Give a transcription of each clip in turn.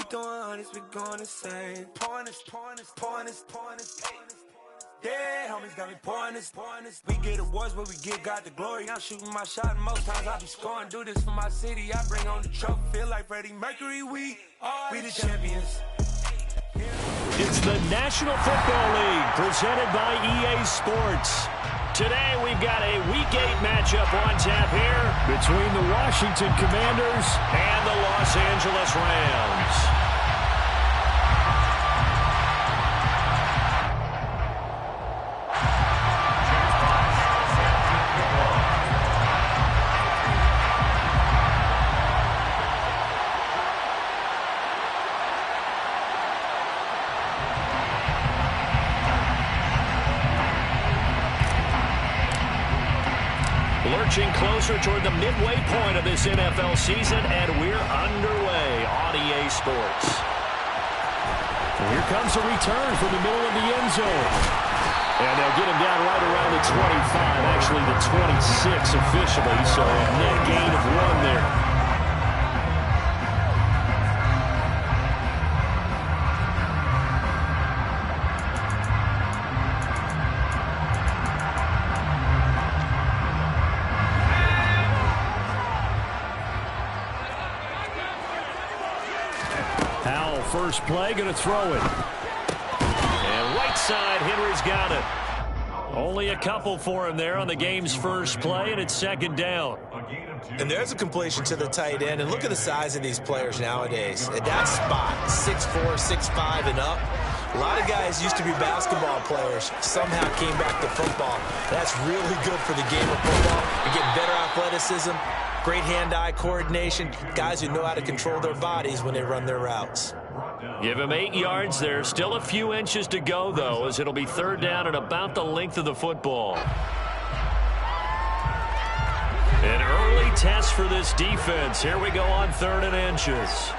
doing hundreds, we going insane. Pointers. Yeah, homies got me pointers. We get awards, but we God the glory. I'm shooting my shot, and most times I be scoring. Do this for my city, I bring on the trophy. Feel like Freddie Mercury, we the champions. It's the National Football League, presented by EA Sports. Today, we've got a Week 8 matchup on tap here between the Washington Commanders and the Los Angeles Rams. Lurching closer toward the midway point of this NFL season, and we're underway on EA Sports. And here comes a return from the middle of the end zone. And they'll get him down right around the 25, actually the 26 officially, so a net gain of 1 there. First play, going to throw it. And right side, Henry's got it. Only a couple for him there on the game's first play, and it's second down. And there's a completion to the tight end. And look at the size of these players nowadays. At that spot, 6'4", 6'5", and up. A lot of guys used to be basketball players, somehow came back to football. That's really good for the game of football. You get better athleticism, great hand-eye coordination, guys who know how to control their bodies when they run their routes. Give him 8 yards there. Still a few inches to go, though, as it'll be third down and about the length of the football. An early test for this defense. Here we go on 3rd and inches.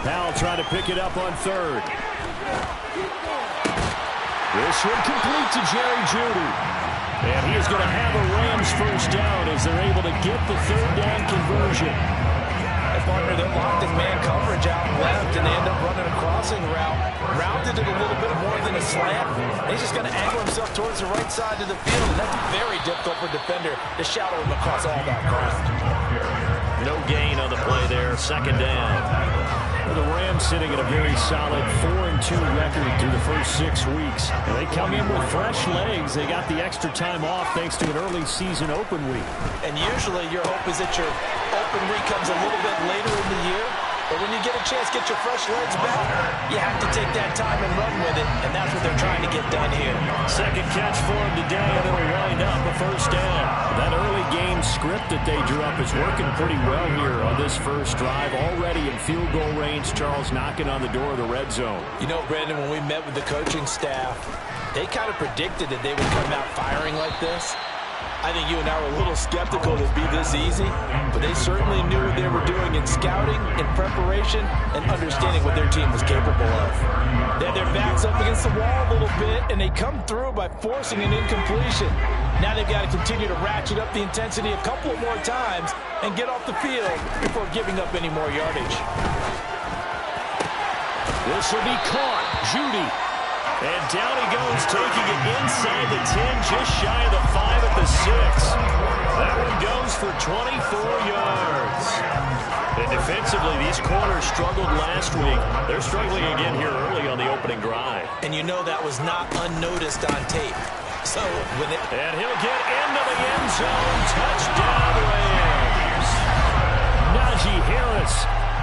Powell trying to pick it up on 3rd. This one complete to Jerry Jeudy. And he is going to have a Rams first down as they're able to get the 3rd down conversion. Partner, they're locked in man coverage out left, and they end up running a crossing route. Rounded it a little bit more than a slant. He's just going to angle himself towards the right side of the field, and that's very difficult for a defender to shadow him across all that ground. No gain on the play there. Second down. The Rams sitting at a very solid 4-2 record through the first 6 weeks. And they come in with fresh legs. They got the extra time off thanks to an early season open week. And usually your hope is that your open week comes a little bit later in the year. But when you get a chance to get your fresh legs back, you have to take that time and run with it. And that's what they're trying to get done here. Second catch for him today, and it'll wind up a first down. That early game script that they drew up is working pretty well here on this first drive. Already in field goal range, Charles knocking on the door of the red zone. You know, Brandon, when we met with the coaching staff, they kind of predicted that they would come out firing like this. I think you and I were a little skeptical it would be this easy, but they certainly knew what they were doing in scouting, in preparation, and understanding what their team was capable of. They had their backs up against the wall a little bit, and they come through by forcing an incompletion. Now they've got to continue to ratchet up the intensity a couple of more times and get off the field before giving up any more yardage. This will be caught. Jeudy. And down he goes, taking it inside the 10, just shy of the 5 at the 6. That one goes for 24 yards. And defensively, these corners struggled last week. They're struggling again here early on the opening drive. And you know that was not unnoticed on tape. So with it, and he'll get into the end zone. Touchdown, Rams. Najee Harris,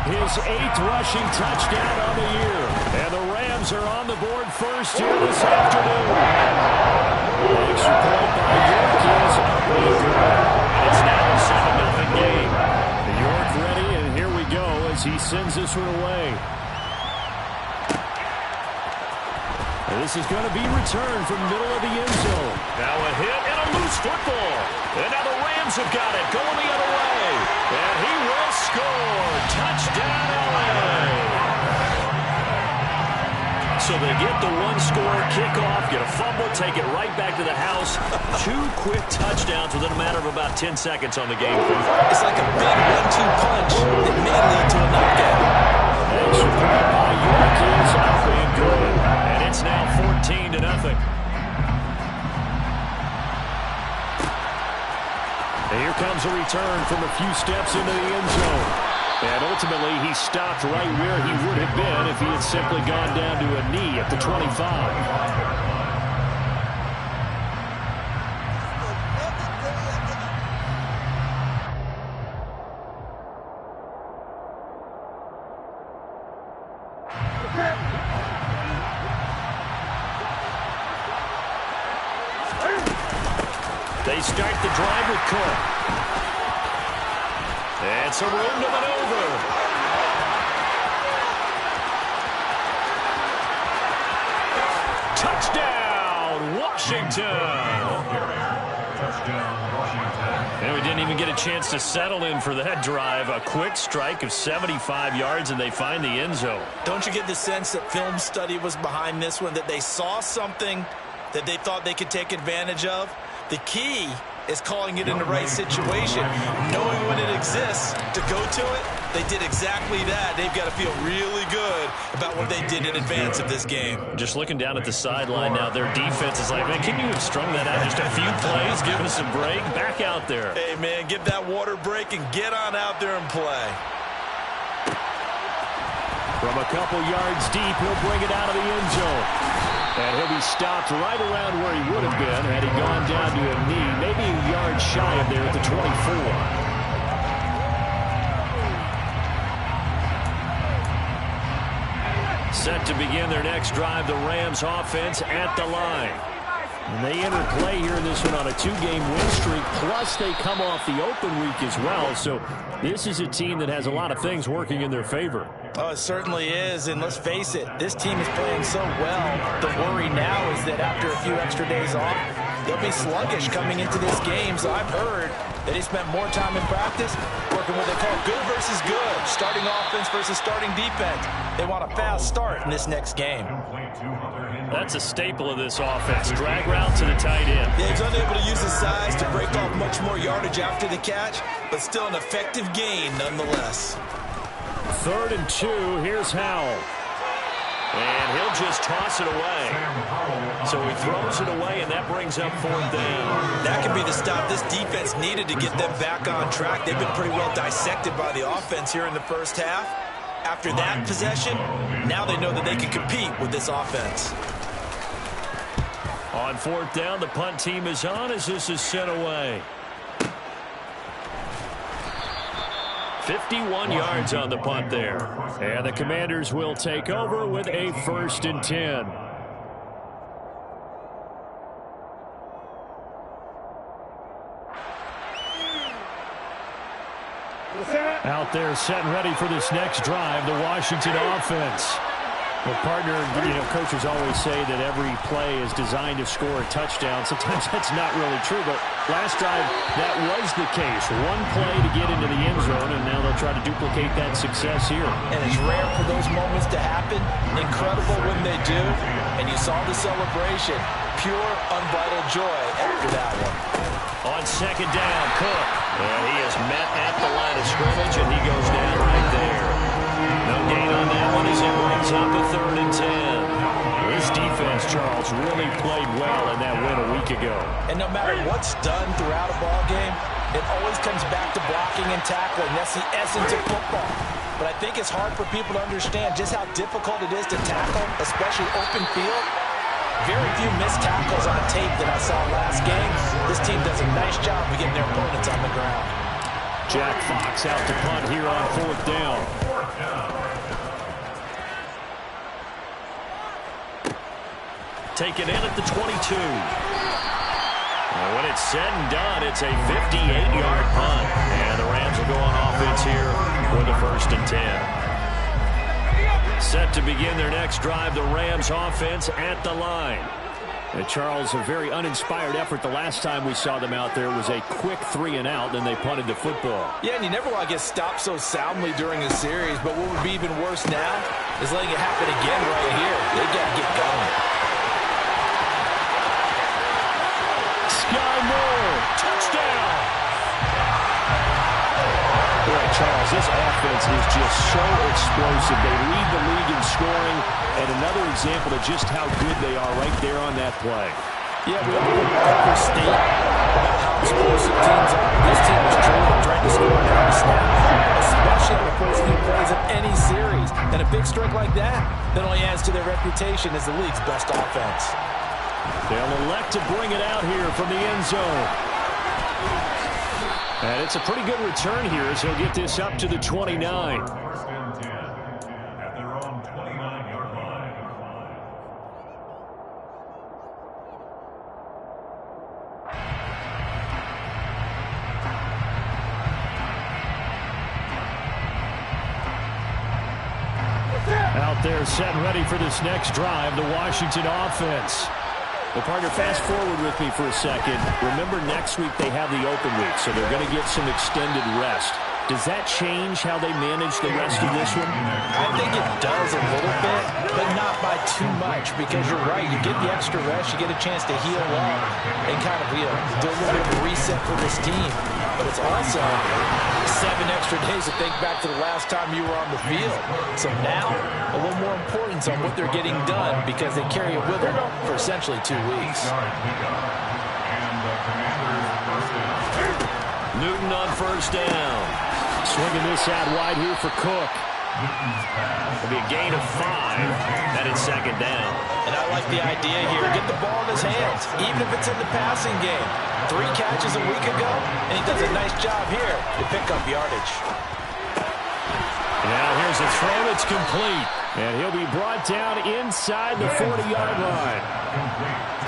his 8th rushing touchdown of the year. And the Rams are on the board first here this afternoon. Extra point by York is up with good. It's now a 7-0 game. York ready, and here we go as he sends this one away. And this is going to be returned from the middle of the end zone. Now a hit and a loose football. And now the Rams have got it, going the other way. And he will score. Touchdown, LA. So they get the one-score kickoff, get a fumble, take it right back to the house. 2 quick touchdowns within a matter of about 10 seconds on the game. It's like a big 1-2 punch that may lead to a knockout. Extra point by York is up and good. And it's now 14-0. And here comes a return from a few steps into the end zone. And ultimately, he stopped right where he would have been if he had simply gone down to a knee at the 25. They start the drive with Cook. And some room to maneuver. Touchdown, Washington. And we didn't even get a chance to settle in for that drive. A quick strike of 75 yards, and they find the end zone. Don't you get the sense that film study was behind this one, that they saw something that they thought they could take advantage of? The key is calling it in the right situation, knowing when it exists to go to it. They did exactly that. They've got to feel really good about what they did in advance of this game. Just looking down at the sideline now, their defense is like, man, can you have strung that out just a few plays, give us a break, back out there. Hey, man, give that water break and get on out there and play. From a couple yards deep, he'll bring it out of the end zone. And he'll be stopped right around where he would have been had he gone down to a knee, maybe a yard shy of there at the 24. Set to begin their next drive, the Rams offense at the line. And they enter play here in this one on a 2-game win streak, plus they come off the open week as well. So this is a team that has a lot of things working in their favor. Oh, it certainly is, and let's face it, this team is playing so well. The worry now is that after a few extra days off, they'll be sluggish coming into this game. So I've heard that they spent more time in practice working what they call good versus good, starting offense versus starting defense. They want a fast start in this next game. That's a staple of this offense. Drag route to the tight end. Yeah, he's unable to use his size to break off much more yardage after the catch, but still an effective gain nonetheless. 3rd and 2. Here's Howell. And he'll just toss it away. So he throws it away, and that brings up 4th down. That could be the stop this defense needed to get them back on track. They've been pretty well dissected by the offense here in the first half. After that possession, now they know that they can compete with this offense. On 4th down, the punt team is on as this is sent away. 51 yards on the punt there. And the Commanders will take over with a 1st and 10. Out there set and ready for this next drive, the Washington offense. Well, partner, coaches always say that every play is designed to score a touchdown. Sometimes that's not really true, but last drive, that was the case. One play to get into the end zone, and now they'll try to duplicate that success here. And it's rare for those moments to happen. Incredible when they do. And you saw the celebration. Pure, unbridled joy after that one. On 2nd down, Cook. And he is met at the line of scrimmage, and he goes down right there. No gain on that one as it brings up a 3rd and 10. This defense, Charles, really played well in that win a week ago. And no matter what's done throughout a ball game, it always comes back to blocking and tackling. That's the essence of football. But I think it's hard for people to understand just how difficult it is to tackle, especially open field. Very few missed tackles on tape that I saw last game. This team does a nice job of getting their opponents on the ground. Jack Fox out to punt here on 4th down. Taken in at the 22. And when it's said and done, it's a 58-yard punt. And the Rams will go on offense here with a 1st and 10. Set to begin their next drive, the Rams offense at the line. And Charles, a very uninspired effort the last time we saw them out there. It was a quick 3 and out, then they punted the football. Yeah, and you never want to get stopped so soundly during a series, but what would be even worse now is letting it happen again right here. They got to get going. Sky Moore, touchdown! Boy, Charles, this offense is just so explosive. They lead the league in scoring, and another example of just how good they are right there on that play. Yeah, we don't overstate about how explosive teams are. This team is truly trying to score on every snap, especially on the first few plays of any series. And a big strike like that only adds to their reputation as the league's best offense. They'll elect to bring it out here from the end zone. And it's a pretty good return here as he'll get this up to the 29. First and 10 at their own 29-yard line. Out there set and ready for this next drive, the Washington offense. Well, partner, fast forward with me for a second. Remember, next week they have the open week, so they're going to get some extended rest. Does that change how they manage the rest of this one? I think it does a little bit, but not by too much, because you're right. You get the extra rest, you get a chance to heal up and kind of do a little bit of a reset for this team. But it's also 7 extra days to think back to the last time you were on the field. So now, a little more importance on what they're getting done because they carry it with them for essentially 2 weeks. Newton on first down. Swinging this out wide here for Cook. It'll be a gain of 5. That is second down. And I like the idea here. Get the ball in his hands, even if it's in the passing game. 3 catches a week ago, and he does a nice job here to pick up yardage. Now here's a throw that's complete. And he'll be brought down inside the 40-yard line.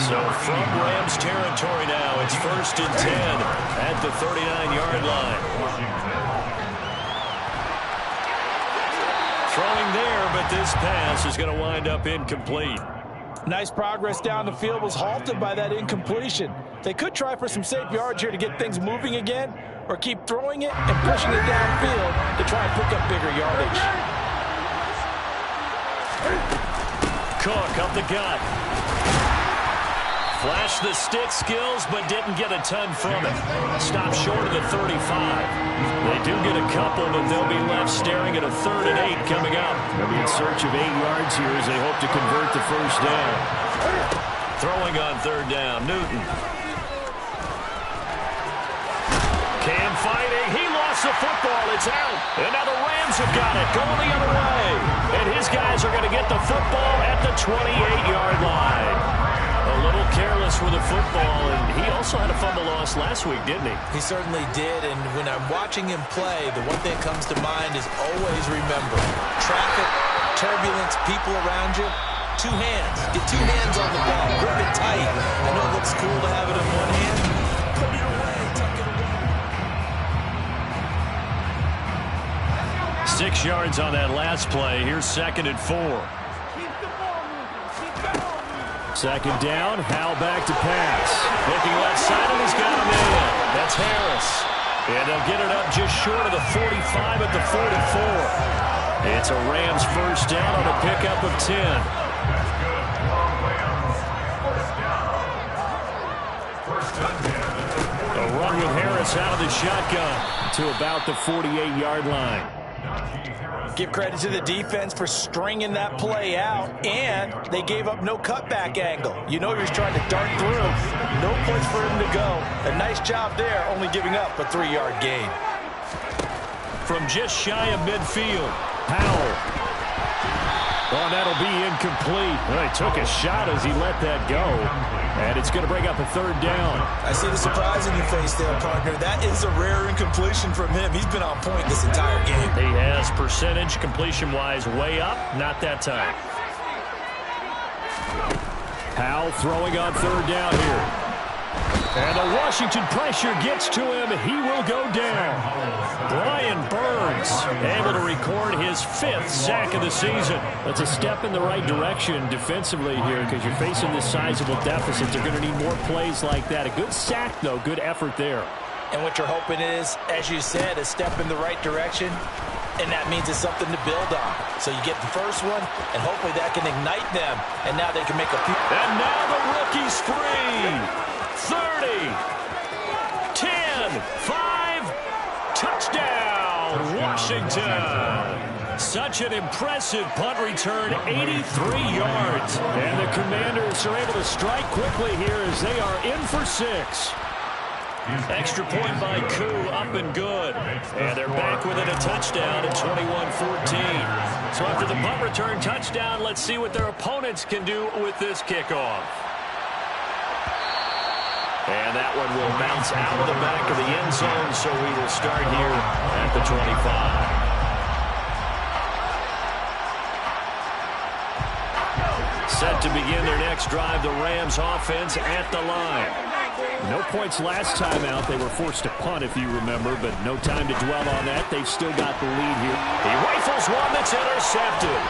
So from Rams territory now, it's first and 10 at the 39-yard line. Throwing there, but this pass is going to wind up incomplete. Nice progress down the field was halted by that incompletion. They could try for some safe yards here to get things moving again, or keep throwing it and pushing it downfield to try and pick up bigger yardage. Cook up the gut. Flashed the stick skills, but didn't get a ton from it. Stopped short of the 35. They do get a couple, but they'll be left staring at a 3rd and 8 coming up. They'll be in search of 8 yards here as they hope to convert the first down. Throwing on 3rd down, Newton. Cam fighting. He lost the football. It's out. And now the Rams have got it. Going the other way. And his guys are going to get the football at the 28-yard line. A little careless with the football, and he also had a fumble loss last week, didn't he? He certainly did, and when I'm watching him play, the one thing that comes to mind is always remember, traffic, turbulence, people around you, 2 hands. Get 2 hands on the ball. Grip it tight. I know it looks cool to have it in one hand. Put it away. Tuck it away. 6 yards on that last play. Here's 2nd and 4. Second down, Howell back to pass. Looking left side, and he's got him in. That's Harris. And they'll get it up just short of the 45 at the 44. It's a Rams first down on a pickup of 10. A run with Harris out of the shotgun to about the 48-yard line. Give credit to the defense for stringing that play out, and they gave up no cutback angle. You know he was trying to dart through. No place for him to go. A nice job there, only giving up a 3-yard gain. From just shy of midfield, Howell. Oh, that'll be incomplete. Well, he took a shot as he let that go. And it's going to bring up a 3rd down. I see the surprise in your face there, partner. That is a rare incompletion from him. He's been on point this entire game. He has percentage completion-wise way up. Not that time. Howell throwing on 3rd down here. And the Washington pressure gets to him. He will go down. Brian Burns Harris, able to record his 5th sack of the season. That's a step in the right direction defensively here because you're facing this sizable deficit. They're going to need more plays like that. A good sack, though. Good effort there. And what you're hoping is, as you said, a step in the right direction, and that means it's something to build on. So you get the first one, and hopefully that can ignite them, and now they can make a few. And now the rookie's free. 30, 10, 5, touchdown, Washington. Such an impressive punt return, 83 yards. And the Commanders are able to strike quickly here as they are in for 6. Extra point by Koo, up and good. And they're back within a touchdown at 21-14. So after the punt return touchdown, let's see what their opponents can do with this kickoff. And that one will bounce out of the back of the end zone, so we will start here at the 25. Set to begin their next drive, the Rams offense at the line. No points last time out. They were forced to punt, if you remember, but no time to dwell on that. They've still got the lead here. He rifles one that's intercepted.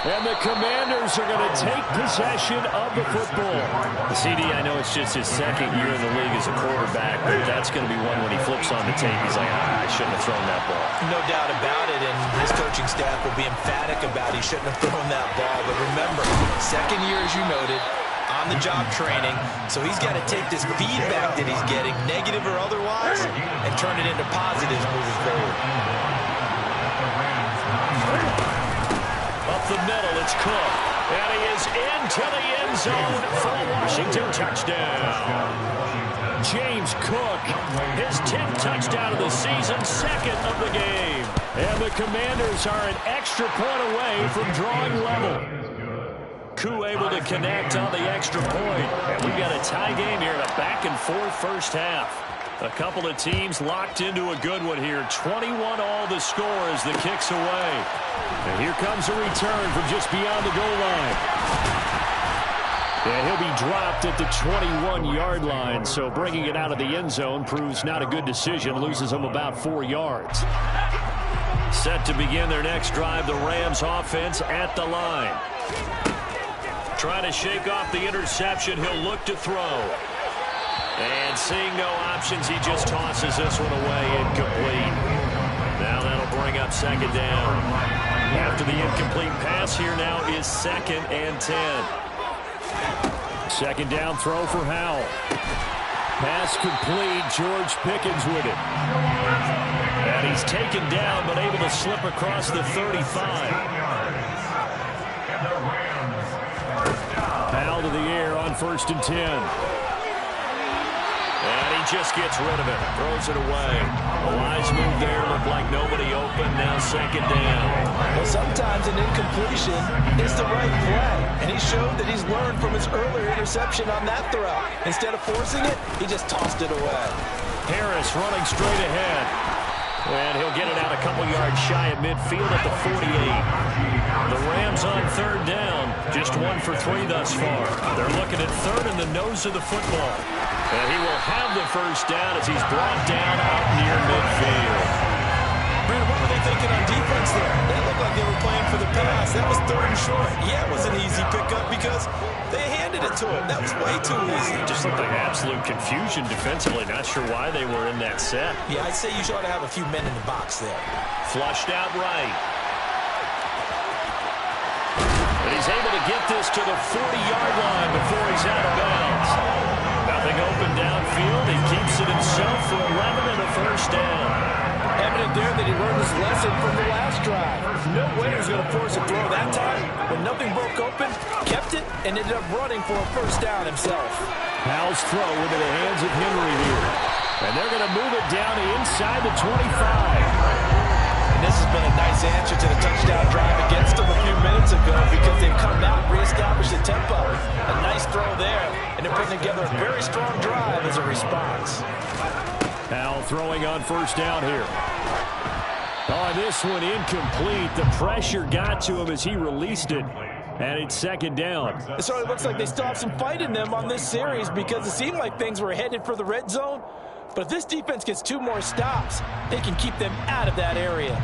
And the Commanders are going to take possession of the football. CD, I know it's just his 2nd year in the league as a quarterback, but that's going to be one when he flips on the tape. He's like, I shouldn't have thrown that ball. No doubt about it, and his coaching staff will be emphatic about he shouldn't have thrown that ball. But remember, 2nd year, as you noted, on-the-job training, so he's got to take this feedback that he's getting, negative or otherwise, and turn it into positives moving forward. Up the middle, it's Cook. And he is into the end zone for a Washington touchdown. James Cook, his 10th touchdown of the season, 2nd of the game. And the Commanders are an extra point away from drawing level. Koo able to connect on the extra point. And we've got a tie game here in a back-and-forth first half. A couple of teams locked into a good one here. 21 all the score as the kick's away. And here comes a return from just beyond the goal line. And he'll be dropped at the 21-yard line. So bringing it out of the end zone proves not a good decision. Loses him about 4 yards. Set to begin their next drive, the Rams offense at the line. Trying to shake off the interception. He'll look to throw. And seeing no options, he just tosses this one away, incomplete. Now that'll bring up 2nd down. After the incomplete pass, here now is 2nd and 10. 2nd down throw for Howell. Pass complete. George Pickens with it. And he's taken down, but able to slip across the 35. Howell to the air on 1st and 10. And he just gets rid of it. Throws it away. A wise move there. Looked like nobody open. Now 2nd down. Well, sometimes an incompletion is the right play. And he showed that he's learned from his earlier interception on that throw. Instead of forcing it, he just tossed it away. Harris running straight ahead. And he'll get it out a couple yards shy of midfield at the 48. The Rams on 3rd down. Just 1 for 3 thus far. They're looking at 3rd in the nose of the football. And he will have the 1st down as he's brought down up near midfield. Brandon, what were they thinking on defense there? They looked like they were playing for the pass. That was 3rd and short. Yeah, it was an easy pickup because they handed it to him. That was way too easy. Just looked like absolute confusion defensively. Not sure why they were in that set. Yeah, I'd say you should have a few men in the box there. Flushed out right. And he's able to get this to the 40-yard line before he's out of bounds. Nothing open downfield. He keeps it himself for 11 and a 1st down. Evident there that he learned his lesson from the last drive. No way he was going to force a throw that time. When nothing broke open, kept it, and ended up running for a 1st down himself. Howell's throw into the hands of Henry here. And they're going to move it down inside the 25. And this has been a nice answer to the touchdown drive against them a few minutes ago because they've come out and reestablished the tempo. A nice throw there, and they're putting together a very strong drive as a response. Howell throwing on 1st down here. Oh, this one incomplete. The pressure got to him as he released it. And it's second down. It certainly looks like they still have some fight in them on this series because it seemed like things were headed for the red zone. But if this defense gets 2 more stops, they can keep them out of that area.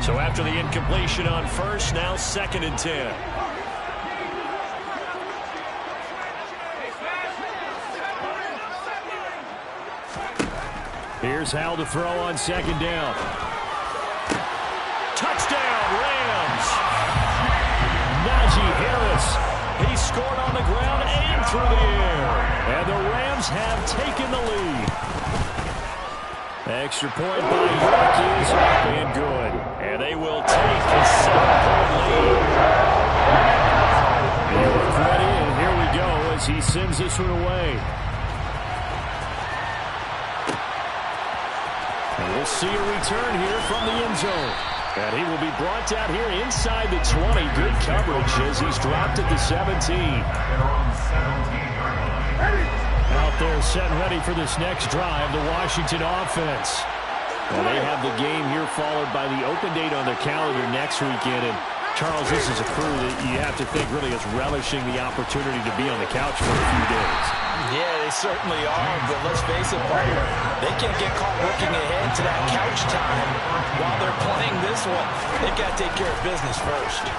So after the incompletion on first, now 2nd and 10. Here's Hal to throw on 2nd down. Touchdown, Rams! Najee Harris. He scored on the ground and through the air. And the Rams have taken the lead. Extra point by York is up and good. And they will take a 7-point lead. York ready, and here we go as he sends this one away. And we'll see a return here from the end zone. And he will be brought down here inside the 20. Good coverage as he's dropped at the 17. Out there set and ready for this next drive, the Washington offense. Well, they have the game here followed by the open date on their calendar next weekend. And Charles, this is a crew that you have to think really is relishing the opportunity to be on the couch for a few days. Yeah, they certainly are, but let's face it, partner, they can't get caught looking ahead to that couch time while they're playing this one. They've got to take care of business first.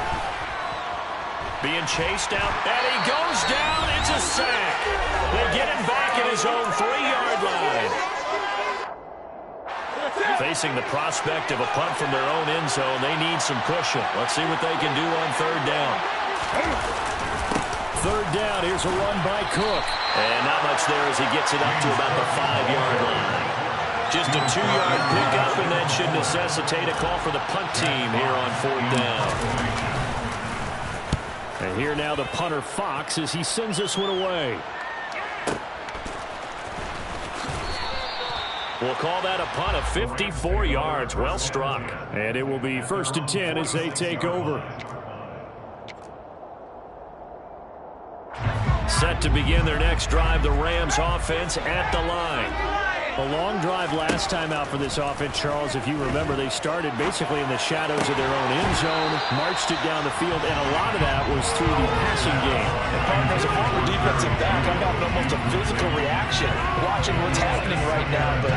Being chased out, and he goes down. It's a sack. They get him back at his own 3-yard line. Facing the prospect of a punt from their own end zone, they need some cushion. Let's see what they can do on 3rd down. 3rd down, here's a run by Cook. And not much there as he gets it up to about the 5-yard line. Just a 2-yard pickup, and that should necessitate a call for the punt team here on 4th down. And here now the punter Fox as he sends this one away. We'll call that a punt of 54 yards. Well struck. And it will be 1st and 10 as they take over. Set to begin their next drive, the Rams offense at the line. A long drive last time out for this offense, Charles. If you remember, they started basically in the shadows of their own end zone, marched it down the field, and a lot of that was through the passing game. And partners, a former defensive back, I'm having almost a physical reaction watching what's happening right now. But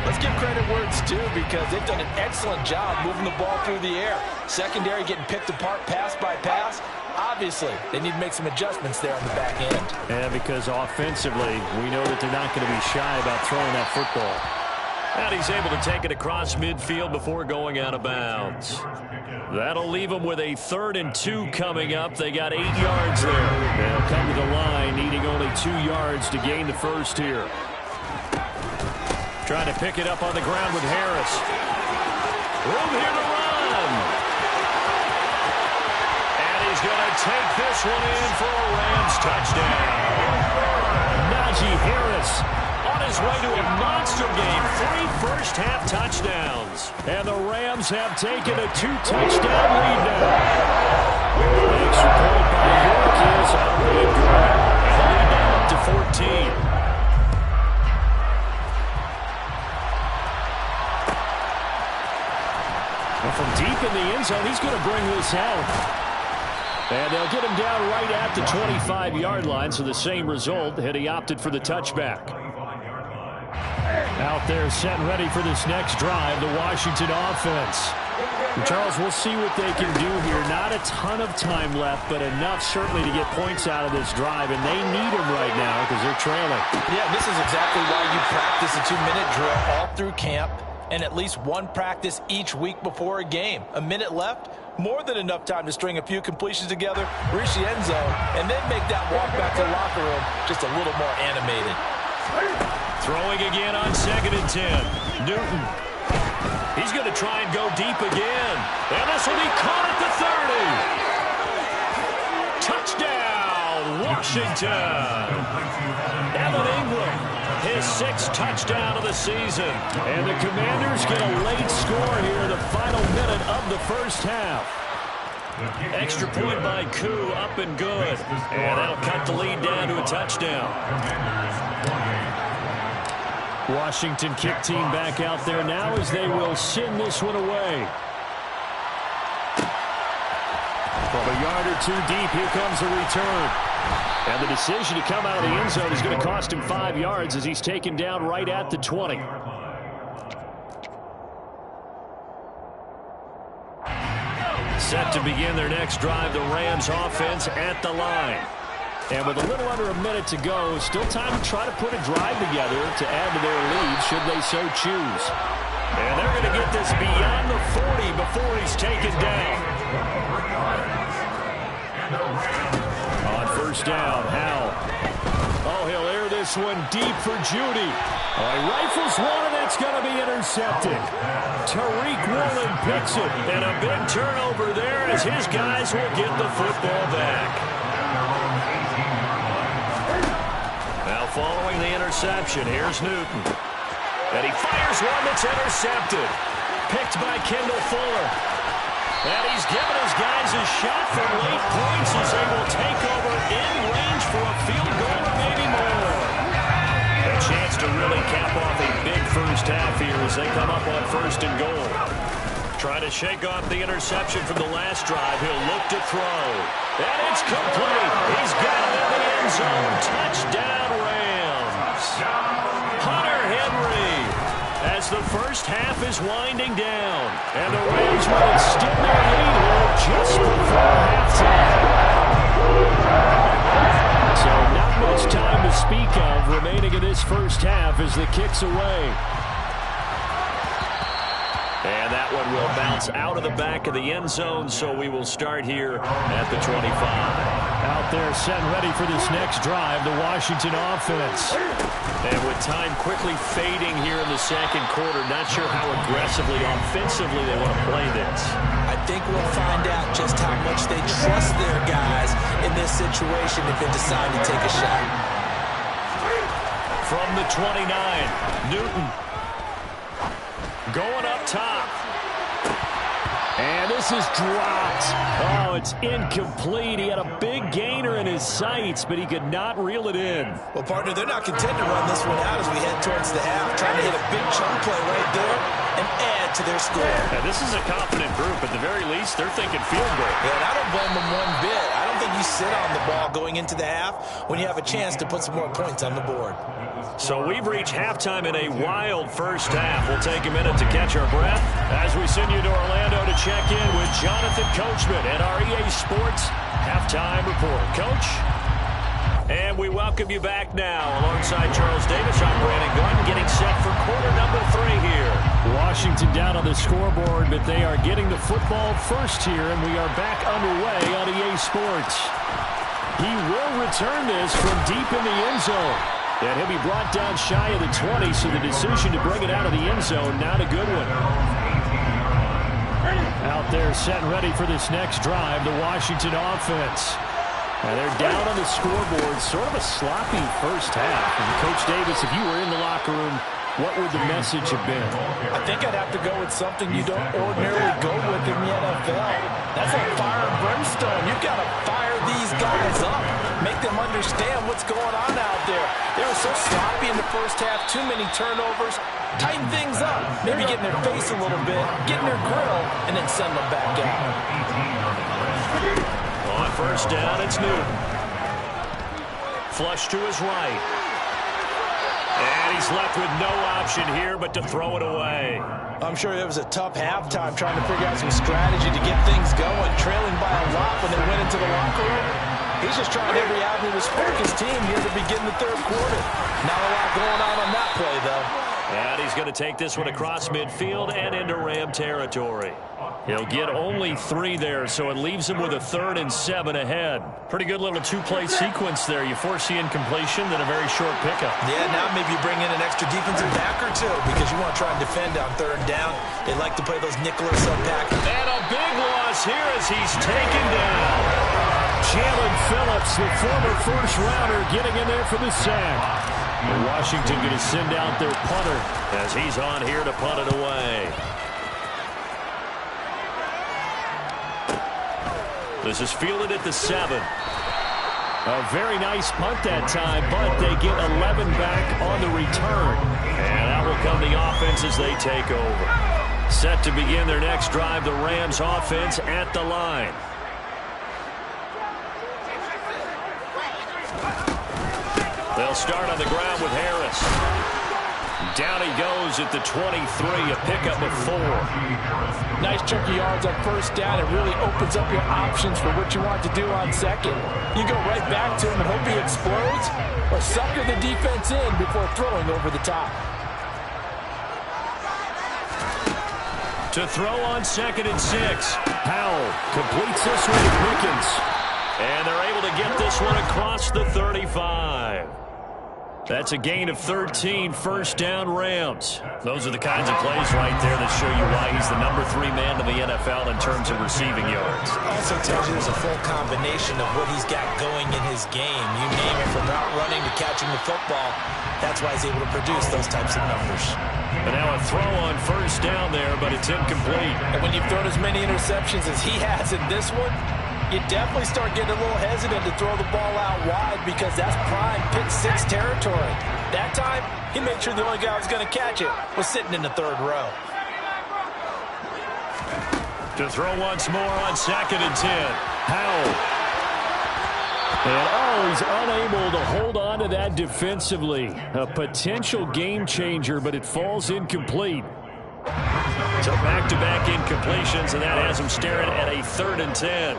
let's give credit where it's due because they've done an excellent job moving the ball through the air. Secondary getting picked apart pass by pass. Obviously, they need to make some adjustments there on the back end. Yeah, because offensively, we know that they're not going to be shy about throwing that football. And he's able to take it across midfield before going out of bounds. That'll leave them with a 3rd and 2 coming up. They got 8 yards there. They'll come to the line, needing only 2 yards to gain the first here. Trying to pick it up on the ground with Harris. Room here to run. He's going to take this one in for a Rams touchdown. Najee Harris on his way to a monster game. 3 first-half touchdowns. And the Rams have taken a 2-touchdown lead now. Extra point by York is out and good. Lead now up to 14. And from deep in the end zone, he's going to bring this out. And they'll get him down right at the 25-yard line, so the same result had he opted for the touchback. Out there set and ready for this next drive, the Washington offense. And Charles, we'll see what they can do here. Not a ton of time left, but enough certainly to get points out of this drive, and they need them right now because they're trailing. Yeah, this is exactly why you practice a 2-minute drill all through camp and at least one practice each week before a game. A minute left. More than enough time to string a few completions together, reach the end zone, and then make that walk back to the locker room just a little more animated. Throwing again on 2nd and 10. Newton. He's going to try and go deep again. And this will be caught at the 30. Touchdown, Washington. Evan Ingram, his 6th touchdown of the season. And the Commanders get a late score here in the final minute of the first half. Extra point by Koo, up and good. And that'll cut the lead down to a touchdown. Washington kick team back out there now as they will send this one away. From a yard or two deep, here comes the return. And the decision to come out of the end zone is going to cost him 5 yards as he's taken down right at the 20. Set to begin their next drive, the Rams offense at the line. And with a little under a minute to go, still time to try to put a drive together to add to their lead should they so choose. And they're going to get this beyond the 40 before he's taken down. On first down, Howell. Oh, he'll air this one deep for Judy. Oh, he rifles one, and it's going to be intercepted. Tariq Woolen picks it, and a big turnover there as his guys will get the football back. Now following the interception, here's Newton. And he fires one that's intercepted. Picked by Kendall Fuller. And he's given his guys a shot for late points as they will take over in range for a field goal or maybe more. A chance to really cap off a big first half here as they come up on first and goal. Trying to shake off the interception from the last drive. He'll look to throw. And it's complete. He's got it in the end zone. Touchdown, Rams. Hunter Henry. As the first half is winding down. And the Rams will extend their lead here just before halftime. So not much time to speak of remaining in this first half as the kick's away. And that one will bounce out of the back of the end zone, so we will start here at the 25. Out there set ready for this next drive, the Washington offense. And with time quickly fading here in the second quarter, not sure how aggressively, offensively they want to play this. I think we'll find out just how much they trust their guys in this situation if they decide to take a shot. From the 29, Newton. Going up top. And this is dropped. Oh, it's incomplete. He had a big gainer in his sights, but he could not reel it in. Well, partner, they're not content to run this one out as we head towards the half, trying to hit a big chunk play right there and add to their score. And this is a confident group. At the very least, they're thinking field goal. Yeah, and I don't blame them one bit. I don't think you sit on the ball going into the half when you have a chance to put some more points on the board. So we've reached halftime in a wild first half. We'll take a minute to catch our breath as we send you to Orlando to check in with Jonathan Coachman at our EA Sports Halftime Report. Coach? And we welcome you back now alongside Charles Davis. I'm Brandon Gordon getting set for quarter number 3 here. Washington down on the scoreboard, but they are getting the football first here, and we are back underway on EA Sports. He will return this from deep in the end zone. And he'll be brought down shy of the 20, so the decision to bring it out of the end zone, not a good one. Out there set and ready for this next drive, the Washington offense. Now they're down on the scoreboard, sort of a sloppy first half. And Coach Davis, if you were in the locker room, what would the message have been? I think I'd have to go with something you don't ordinarily go with in the NFL. That's like fire and brimstone. You've got to fire these guys up. Make them understand what's going on out there. They were so sloppy in the first half, too many turnovers. Tighten things up. Maybe get in their face a little bit, get in their grill, and then send them back out. On first down, it's Newton. Flush to his right. And he's left with no option here but to throw it away. I'm sure it was a tough halftime trying to figure out some strategy to get things going, trailing by a lot when they went into the locker room. He's just trying every avenue to spark his team here to begin the third quarter. Not a lot going on that play, though. And he's going to take this one across midfield and into Ram territory. He'll get only 3 there, so it leaves him with a 3rd and 7 ahead. Pretty good little 2-play sequence there. You foresee incompletion, then a very short pickup. Yeah, now maybe you bring in an extra defensive back or two because you want to try and defend on 3rd down. They like to play those nickel or sub packages. And a big loss here as he's taken down. Jalen Phillips, the former first-rounder, getting in there for the sack. Washington going to send out their punter as he's on here to punt it away. This is fielded at the 7. A very nice punt that time, but they get 11 back on the return. And out will come the offense as they take over. Set to begin their next drive, the Rams offense at the line. They'll start on the ground with Harris. Down he goes at the 23, a pickup of 4. Nice chunk of yards on first down. It really opens up your options for what you want to do on second. You go right back to him and hope he explodes, or sucker the defense in before throwing over the top. To throw on 2nd and 6. Howell completes this one to Pickens. And they're able to get this one across the 35. That's a gain of 13, first down Rams. Those are the kinds of plays right there that show you why he's the number 3 man in the NFL in terms of receiving yards. Also tells you there's a full combination of what he's got going in his game. You name it, from route running to catching the football. That's why he's able to produce those types of numbers. And now a throw on first down there, but it's incomplete. And when you've thrown as many interceptions as he has in this one, you definitely start getting a little hesitant to throw the ball out wide, because that's prime pick-6 territory. That time, he made sure the only guy who was going to catch it was sitting in the 3rd row. To throw once more on 2nd and 10. Howell. And he's unable to hold on to that defensively. A potential game changer, but it falls incomplete. So back-to-back incompletions, and that has him staring at a 3rd and 10.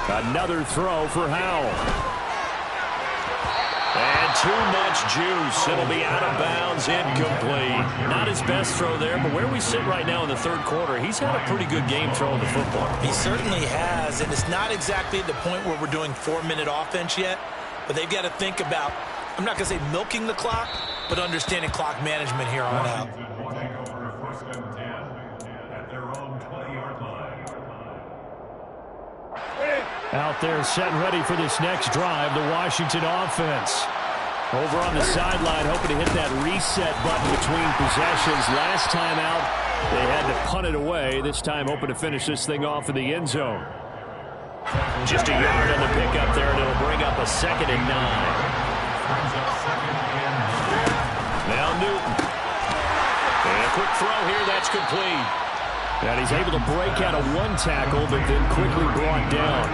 Another throw for Howell. And too much juice. It'll be out of bounds, incomplete. Not his best throw there, but where we sit right now in the 3rd quarter, he's had a pretty good game throwing the football. He certainly has, and it's not exactly at the point where we're doing 4-minute offense yet, but they've got to think about, I'm not going to say milking the clock, but understanding clock management here on out. Out there set and ready for this next drive, the Washington offense. Over on the sideline, hoping to hit that reset button between possessions. Last time out, they had to punt it away. This time, hoping to finish this thing off in the end zone. Just a yard on the pickup there, and it'll bring up a 2nd and 9. Now Newton. And a quick throw here, that's complete. And he's able to break out of 1 tackle, but then quickly brought down.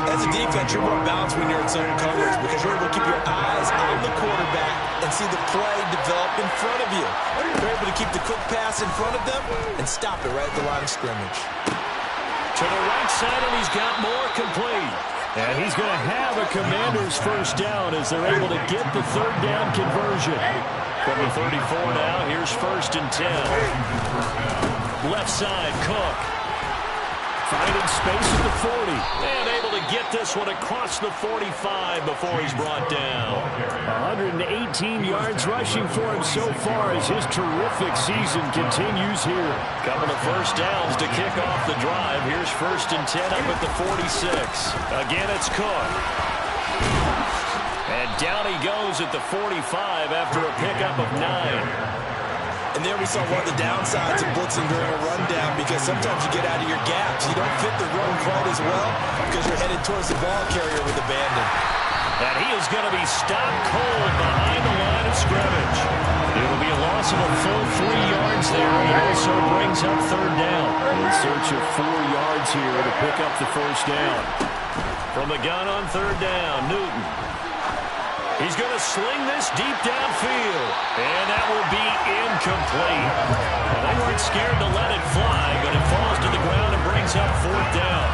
As a defense, you're more balanced when you're in zone coverage, because you're able to keep your eyes on the quarterback and see the play develop in front of you. You're able to keep the quick pass in front of them and stop it right at the line of scrimmage. To the right side, and he's got more complete. And he's going to have a Commander's first down as they're able to get the 3rd down conversion. From the 34 now, here's 1st and 10. Left side, Cook. Finding space at the 40. And able to get this one across the 45 before he's brought down. 118 yards rushing for him so far as his terrific season continues here. Couple of first downs to kick off the drive. Here's 1st and 10 up at the 46. Again, it's Cook. And down he goes at the 45 after a pickup of 9. And there we saw one of the downsides of blitzing during a rundown, because sometimes you get out of your gaps. You don't fit the run quite as well because you're headed towards the ball carrier with abandon. And he is going to be stopped cold behind the line of scrimmage. It'll be a loss of a full 3 yards there, and also brings up 3rd down. In search of 4 yards here to pick up the first down. From the gun on 3rd down, Newton. He's going to sling this deep downfield, and that will be incomplete. Well, they weren't scared to let it fly, but it falls to the ground and brings up 4th down.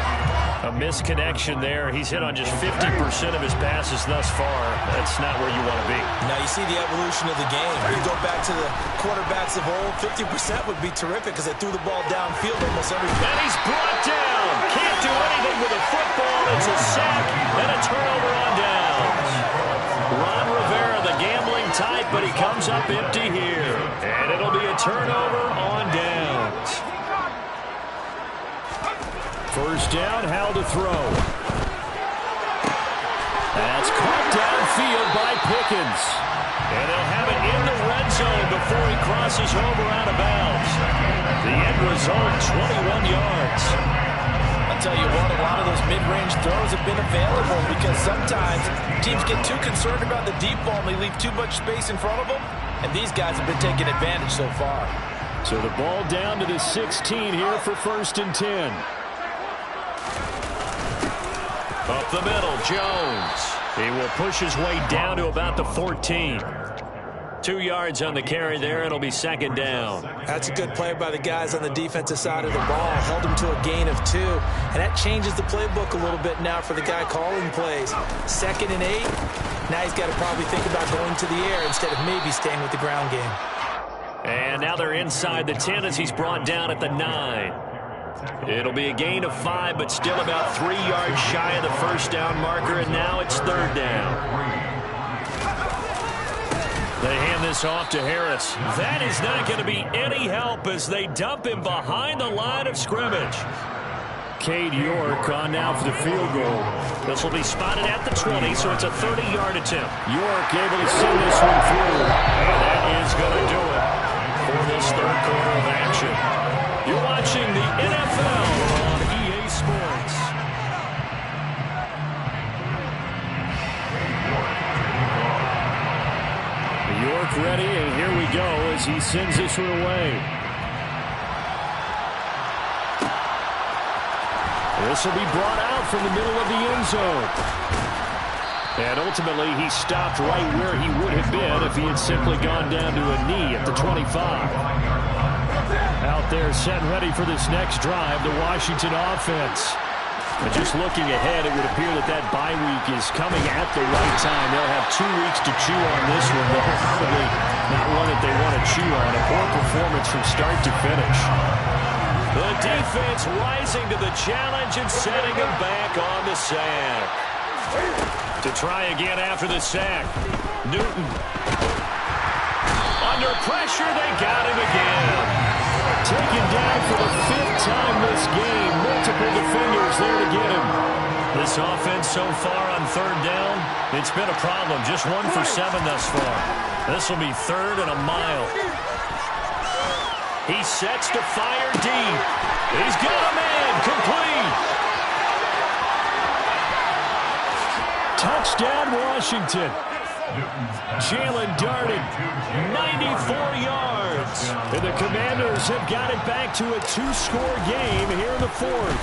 A misconnection there. He's hit on just 50% of his passes thus far. That's not where you want to be. Now you see the evolution of the game. You go back to the quarterbacks of old, 50% would be terrific because they threw the ball downfield almost every play. And he's brought down. Can't do anything with a football. It's a sack and a turnover on downs. Ron Rivera, the gambling type, but he comes up empty here. And it'll be a turnover on downs. First down, Howell to throw. That's caught downfield by Pickens. And they'll have it in the red zone before he crosses over out of bounds. The end result, 21 yards. I'll tell you what, a lot of those mid-range throws have been available because sometimes teams get too concerned about the deep ball and they leave too much space in front of them, and these guys have been taking advantage so far. So the ball down to the 16 here for 1st and 10. Up the middle, Jones. He will push his way down to about the 14. 2 yards on the carry there. It'll be 2nd down. That's a good play by the guys on the defensive side of the ball. Held him to a gain of 2. And that changes the playbook a little bit now for the guy calling plays. 2nd and 8. Now he's got to probably think about going to the air instead of maybe staying with the ground game. And now they're inside the 10 as he's brought down at the 9. It'll be a gain of 5, but still about 3 yards shy of the 1st down marker, and now it's 3rd down. They hand this off to Harris. That is not going to be any help as they dump him behind the line of scrimmage. Cade York on now for the field goal. This will be spotted at the 20, so it's a 30-yard attempt. York able to send this one through, and that is going to do it for this 3rd quarter of action. You're watching the NFL on EA Sports. York ready, and here we go as he sends this one away. This will be brought out from the middle of the end zone. And ultimately, he stopped right where he would have been if he had simply gone down to a knee at the 25. Out there set ready for this next drive, the Washington offense. And just looking ahead, it would appear that that bye week is coming at the right time. They'll have 2 weeks to chew on this one. They'll probably not one that they want to chew on. A poor performance from start to finish. The defense rising to the challenge and setting them back on the sack. To try again after the sack. Newton. Under pressure, they got him again. Taken down for the 5th time this game. Multiple defenders there to get him. This offense so far on 3rd down, it's been a problem. Just 1 for 7 thus far. This will be 3rd and a mile. He sets to fire deep. He's got a man. Complete. Touchdown, Washington. Jalen darted 94 yards. And the Commanders have got it back to a 2-score game here in the 4th.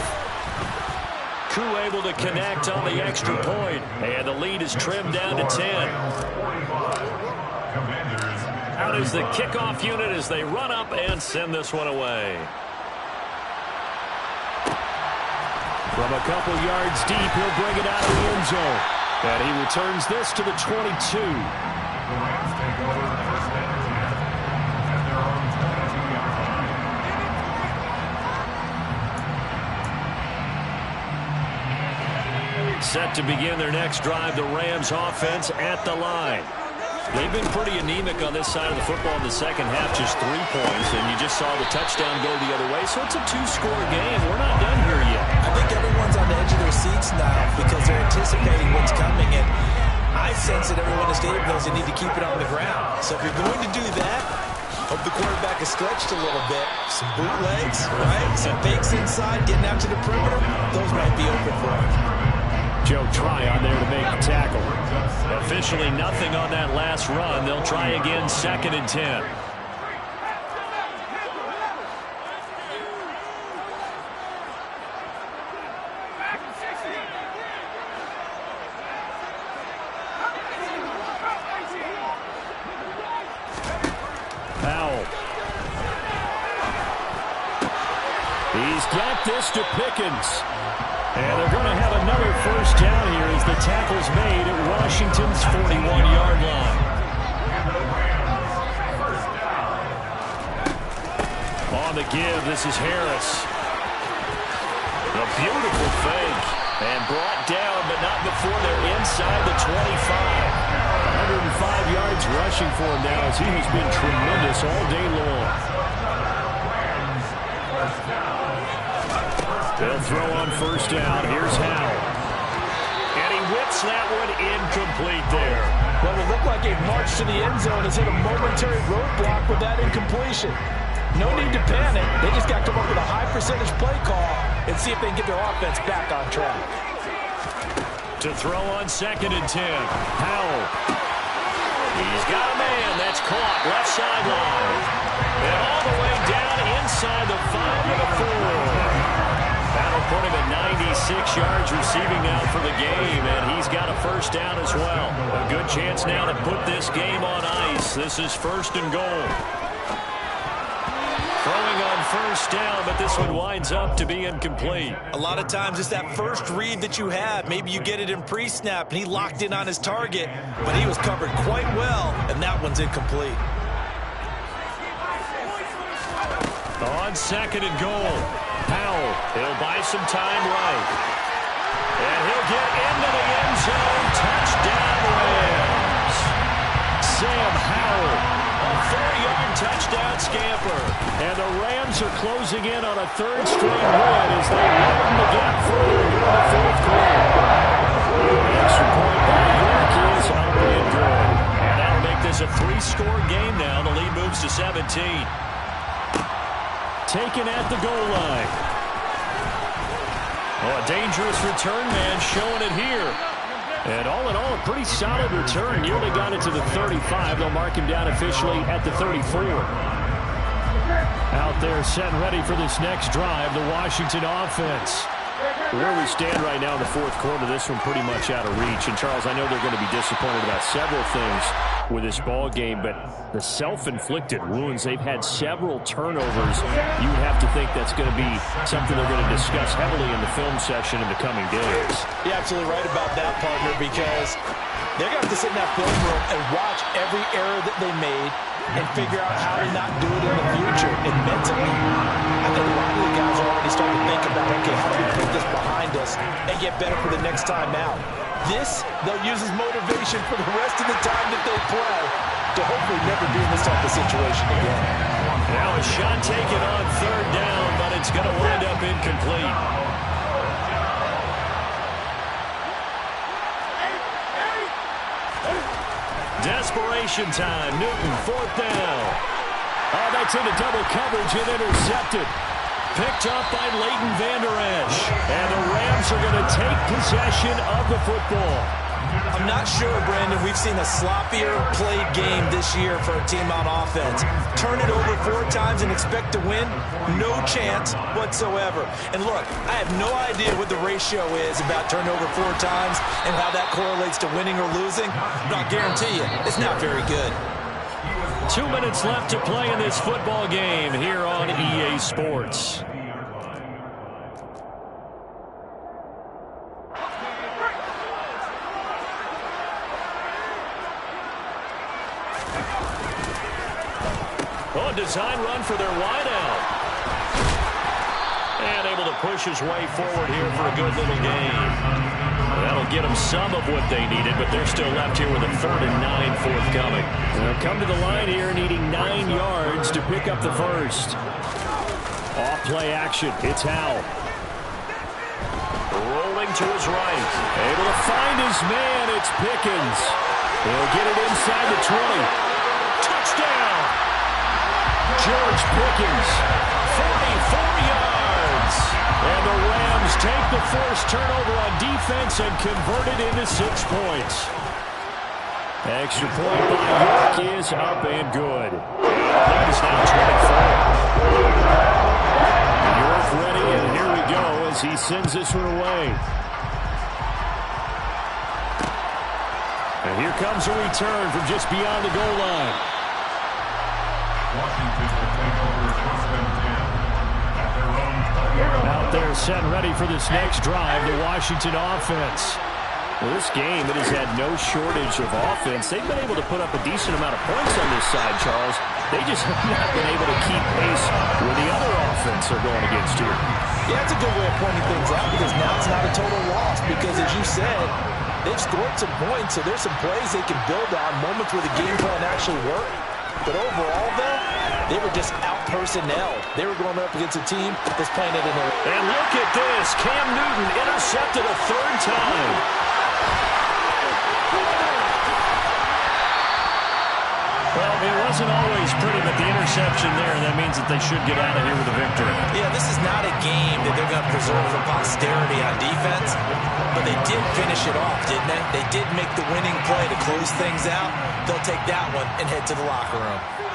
Crew able to connect on the extra point. And the lead is trimmed down to 10. Out is the kickoff unit as they run up and send this one away. From a couple yards deep, he'll bring it out of the end zone. And he returns this to the 22. Set to begin their next drive, the Rams offense at the line. They've been pretty anemic on this side of the football in the second half, just 3 points, and you just saw the touchdown go the other way, so it's a 2-score game. We're not done here yet. I think everyone's on the edge of their seats now because they're anticipating what's coming, and I sense that everyone in the stadium knows they need to keep it on the ground. So if you're going to do that, hope the quarterback is stretched a little bit. Some bootlegs, right? Some fakes inside, getting out to the perimeter. Those might be open for him. Joe Tryon there to make the tackle. Officially nothing on that last run. They'll try again, 2nd and 10. Powell. He's got this to Pickens. And they're going to have another 1st down here as the tackle's made at Washington's 41-yard line. On the give, this is Harris. A beautiful fake. And brought down, but not before they're inside the 25. 105 yards rushing for him now as he has been tremendous all day long. They'll throw on 1st down. Here's Howell. And he whips gets that one incomplete there. Well, it looked like a march to the end zone has hit a momentary roadblock with that incompletion. No need to panic. They just got to come up with a high percentage play call and see if they can get their offense back on track. To throw on 2nd and 10. Howell. He's got a man. That's caught. Left sideline. And all the way down inside the 5 to the 4. That'll put him at 96 yards receiving now for the game, and he's got a first down as well. A good chance now to put this game on ice. This is 1st and goal. Throwing on 1st down, but this one winds up to be incomplete. A lot of times it's that first read that you have. Maybe you get it in pre-snap, and he locked in on his target, but he was covered quite well, and that one's incomplete. On 2nd and goal, Howell, he'll buy some time right. And he'll get into the end zone. Touchdown, Rams. Sam Howell, a 4-yard touchdown scamper. And the Rams are closing in on a 3rd straight win as they widen the gap further in the 4th quarter. The extra point by York is up and good. And that'll make this a 3-score game now. The lead moves to 17. Taken at the goal line. Oh, a dangerous return man showing it here. And all in all, a pretty solid return. Nearly got it to the 35. They'll mark him down officially at the 34. Out there set and ready for this next drive, the Washington offense. Where we stand right now in the 4th quarter, this one pretty much out of reach. And, Charles, I know they're going to be disappointed about several things with this ball game, but the self-inflicted wounds, they've had several turnovers. You would have to think that's going to be something they're going to discuss heavily in the film session in the coming days. You're absolutely right about that, partner, because they're going to have to sit in that film room and watch every error that they made and figure out how to not do it in the future. And mentally, I think a lot of the guys are already starting to think about, okay, how do we put this behind us and get better for the next time out? This, they'll use as motivation for the rest of the time that they play to hopefully never be in this type of situation again. Now a shot taken on 3rd down, but it's going to wind up incomplete. Desperation time. Newton, 4th down. Oh, that's into double coverage and intercepted. Picked up by Leighton Vander Esch. And the Rams are going to take possession of the football. I'm not sure, Brandon, we've seen a sloppier played game this year for a team on offense. Turn it over 4 times and expect to win? No chance whatsoever. And look, I have no idea what the ratio is about turnover 4 times and how that correlates to winning or losing. But I'll guarantee you, it's not very good. 2 minutes left to play in this football game here on EA Sports. Oh, design run for their wideout. And able to push his way forward here for a good little game. That'll get them some of what they needed, but they're still left here with a 3rd and 9 forthcoming. They'll come to the line here needing 9 yards to pick up the first. Off play action. It's Howell. Rolling to his right. Able to find his man. It's Pickens. He'll get it inside the 20. Touchdown! George Pickens, 44 yards. And the Rams take the first turnover on defense and convert it into 6 points. Extra point by York is up and good. That is now 24. York ready, and here we go as he sends this one away. And here comes a return from just beyond the goal line. Washington will take over 1st and 10 at their own 20. Out there set and ready for this next drive, the Washington offense. Well, this game, it has had no shortage of offense. They've been able to put up a decent amount of points on this side, Charles. They just have not been able to keep pace where the other offense are going against here. Yeah, that's a good way of pointing things out because now it's not a total loss because, as you said, they've scored some points, so there's some plays they can build on, moments where the game plan actually worked. But overall, though, they were just out-personnelled. They were going up against a team that's playing it in their... And look at this. Cam Newton intercepted a 3rd time. interception there, and that means that they should get out of here with a victory. Yeah, this is not a game that they're going to preserve for posterity on defense, but they did finish it off, didn't they? They did make the winning play to close things out. They'll take that one and head to the locker room.